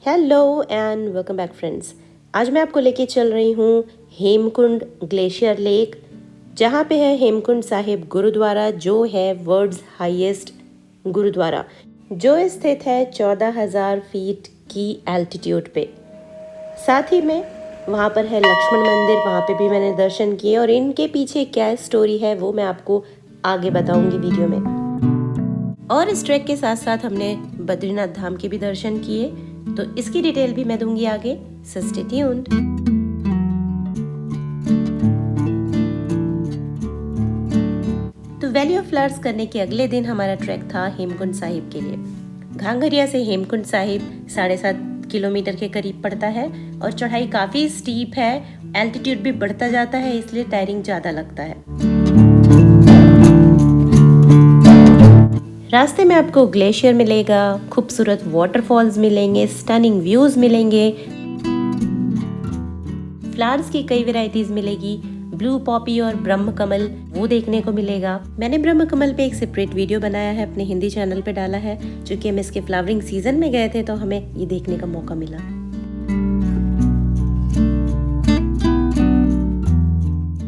Hello and welcome back friends. आज मैं आपको लेके चल रही हूँ हेमकुंड ग्लेशियर लेक, जहाँ पे है हेमकुंड साहिब गुरुद्वारा, जो है वर्ल्ड्स हाईएस्ट गुरुद्वारा, जो स्थित है 14,000 फीट की एल्टीट्यूड पे। साथ ही में वहाँ पर है लक्ष्मण मंदिर, वहाँ पे भी मैंने दर्शन किए और इनके पीछे क्या स्टोरी है वो मैं आपको आगे बताऊंगी वीडियो में। और इस ट्रैक के साथ साथ हमने बद्रीनाथ धाम के भी दर्शन किए, तो इसकी डिटेल भी मैं दूंगी आगे, सो स्टे ट्यून्ड। तो वैली ऑफ फ्लावर्स करने के अगले दिन हमारा ट्रैक था हेमकुंड साहिब के लिए। घांघरिया से हेमकुंड साहिब 7.5 किलोमीटर के करीब पड़ता है और चढ़ाई काफी स्टीप है, एल्टीट्यूड भी बढ़ता जाता है, इसलिए टायरिंग ज्यादा लगता है। रास्ते में आपको ग्लेशियर मिलेगा, खूबसूरत वाटरफॉल्स मिलेंगे, स्टनिंग व्यूज मिलेंगे, फ्लावर्स की कई वैरायटीज मिलेगी, ब्लू पॉपी और ब्रह्म कमल वो देखने को मिलेगा। मैंने ब्रह्म कमल पे एक सेपरेट वीडियो बनाया है, अपने हिंदी चैनल पे डाला है, क्योंकि हम इसके फ्लावरिंग सीजन में गए थे तो हमें ये देखने का मौका मिला।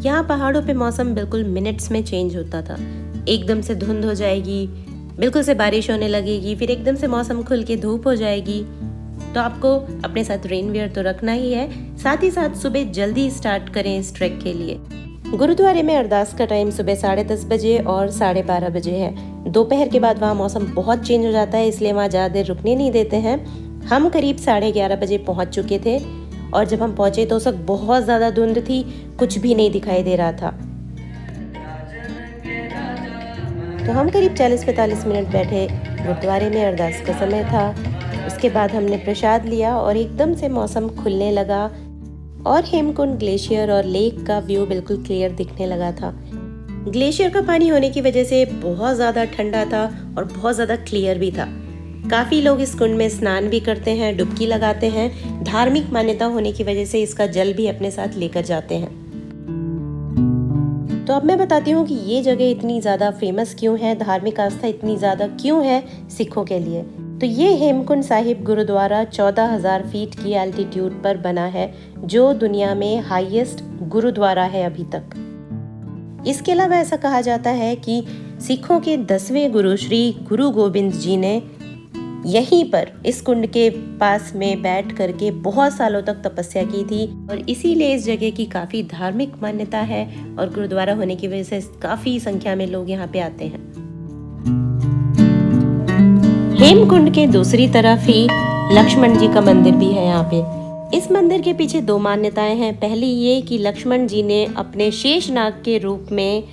यहाँ पहाड़ों पे मौसम बिल्कुल मिनट्स में चेंज होता था। एकदम से धुंध हो जाएगी, बिल्कुल से बारिश होने लगेगी, फिर एकदम से मौसम खुल के धूप हो जाएगी। तो आपको अपने साथ रेनवियर तो रखना ही है, साथ ही साथ सुबह जल्दी स्टार्ट करें इस ट्रैक के लिए। गुरुद्वारे में अरदास का टाइम सुबह 10:30 बजे और 12:30 बजे है। दोपहर के बाद वहाँ मौसम बहुत चेंज हो जाता है, इसलिए वहाँ ज़्यादा देर रुकने नहीं देते हैं। हम करीब 11:30 बजे पहुँच चुके थे और जब हम पहुँचे तो उस वक्त बहुत ज़्यादा धुंध थी, कुछ भी नहीं दिखाई दे रहा था। तो हम करीब 40-45 मिनट बैठे, गुरुद्वारे में अरदास का समय था। उसके बाद हमने प्रसाद लिया और एकदम से मौसम खुलने लगा और हेमकुंड ग्लेशियर और लेक का व्यू बिल्कुल क्लियर दिखने लगा था। ग्लेशियर का पानी होने की वजह से बहुत ज़्यादा ठंडा था और बहुत ज़्यादा क्लियर भी था। काफ़ी लोग इस कुंड में स्नान भी करते हैं, डुबकी लगाते हैं। धार्मिक मान्यता होने की वजह से इसका जल भी अपने साथ लेकर जाते हैं। तो अब मैं बताती हूँ कि ये जगह इतनी ज़्यादा फेमस क्यों है, धार्मिक आस्था इतनी ज़्यादा क्यों है सिखों के लिए। तो ये हेमकुंड साहिब गुरुद्वारा 14,000 फीट की एल्टीट्यूड पर बना है, जो दुनिया में हाईएस्ट गुरुद्वारा है अभी तक। इसके अलावा ऐसा कहा जाता है कि सिखों के 10वें गुरु श्री गुरु गोविंद जी ने यहीं पर इस कुंड के पास में बैठ करके बहुत सालों तक तपस्या की थी और इसीलिए इस जगह की काफी धार्मिक मान्यता है और गुरुद्वारा होने की वजह से काफी संख्या में लोग यहाँ पे आते हैं। हेमकुंड के दूसरी तरफ ही लक्ष्मण जी का मंदिर भी है यहाँ पे। इस मंदिर के पीछे दो मान्यताएं हैं। पहली ये कि लक्ष्मण जी ने अपने शेषनाग के रूप में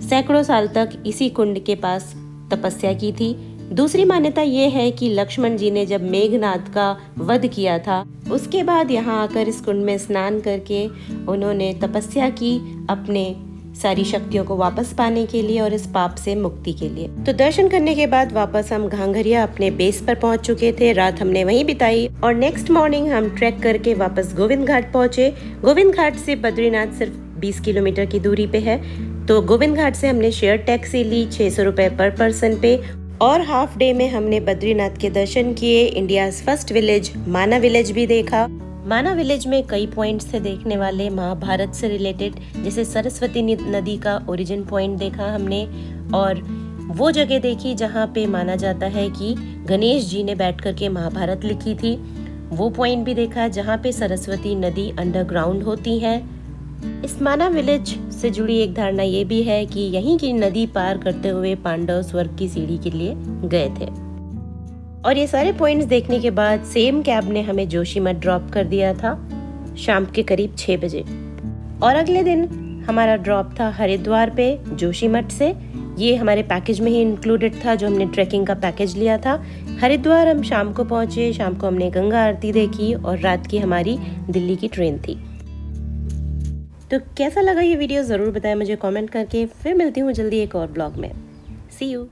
सैकड़ों साल तक इसी कुंड के पास तपस्या की थी। दूसरी मान्यता ये है कि लक्ष्मण जी ने जब मेघनाद का वध किया था, उसके बाद यहाँ आकर इस कुंड में स्नान करके उन्होंने तपस्या की अपने सारी शक्तियों को वापस पाने के लिए और इस पाप से मुक्ति के लिए। तो दर्शन करने के बाद वापस हम घांघरिया अपने बेस पर पहुंच चुके थे। रात हमने वहीं बिताई और नेक्स्ट मॉर्निंग हम ट्रैक करके वापस गोविंद घाट पहुंचे। गोविंद घाट से बद्रीनाथ सिर्फ 20 किलोमीटर की दूरी पे है। तो गोविंद घाट से हमने शेयर टैक्सी ली 600 रुपए पर पर्सन पे और हाफ डे में हमने बद्रीनाथ के दर्शन किए। इंडियाज फर्स्ट विलेज माना विलेज भी देखा। माना विलेज में कई पॉइंट्स थे देखने वाले महाभारत से रिलेटेड, जैसे सरस्वती नदी का ओरिजिन पॉइंट देखा हमने और वो जगह देखी जहाँ पे माना जाता है कि गणेश जी ने बैठ करके महाभारत लिखी थी। वो पॉइंट भी देखा जहाँ पे सरस्वती नदी अंडरग्राउंड होती है। इस माना विलेज से जुड़ी एक धारणा ये भी है कि यहीं की नदी पार करते हुए पांडव स्वर्ग की सीढ़ी के लिए गए थे। और ये सारे पॉइंट्स देखने के बाद सेम कैब ने हमें जोशीमठ ड्रॉप कर दिया था शाम के करीब 6 बजे और अगले दिन हमारा ड्रॉप था हरिद्वार पे जोशीमठ से। ये हमारे पैकेज में ही इंक्लूडेड था, जो हमने ट्रैकिंग का पैकेज लिया था। हरिद्वार हम शाम को पहुंचे, शाम को हमने गंगा आरती देखी और रात की हमारी दिल्ली की ट्रेन थी। तो कैसा लगा ये वीडियो ज़रूर बताएं मुझे कमेंट करके। फिर मिलती हूँ जल्दी एक और ब्लॉग में। सी यू।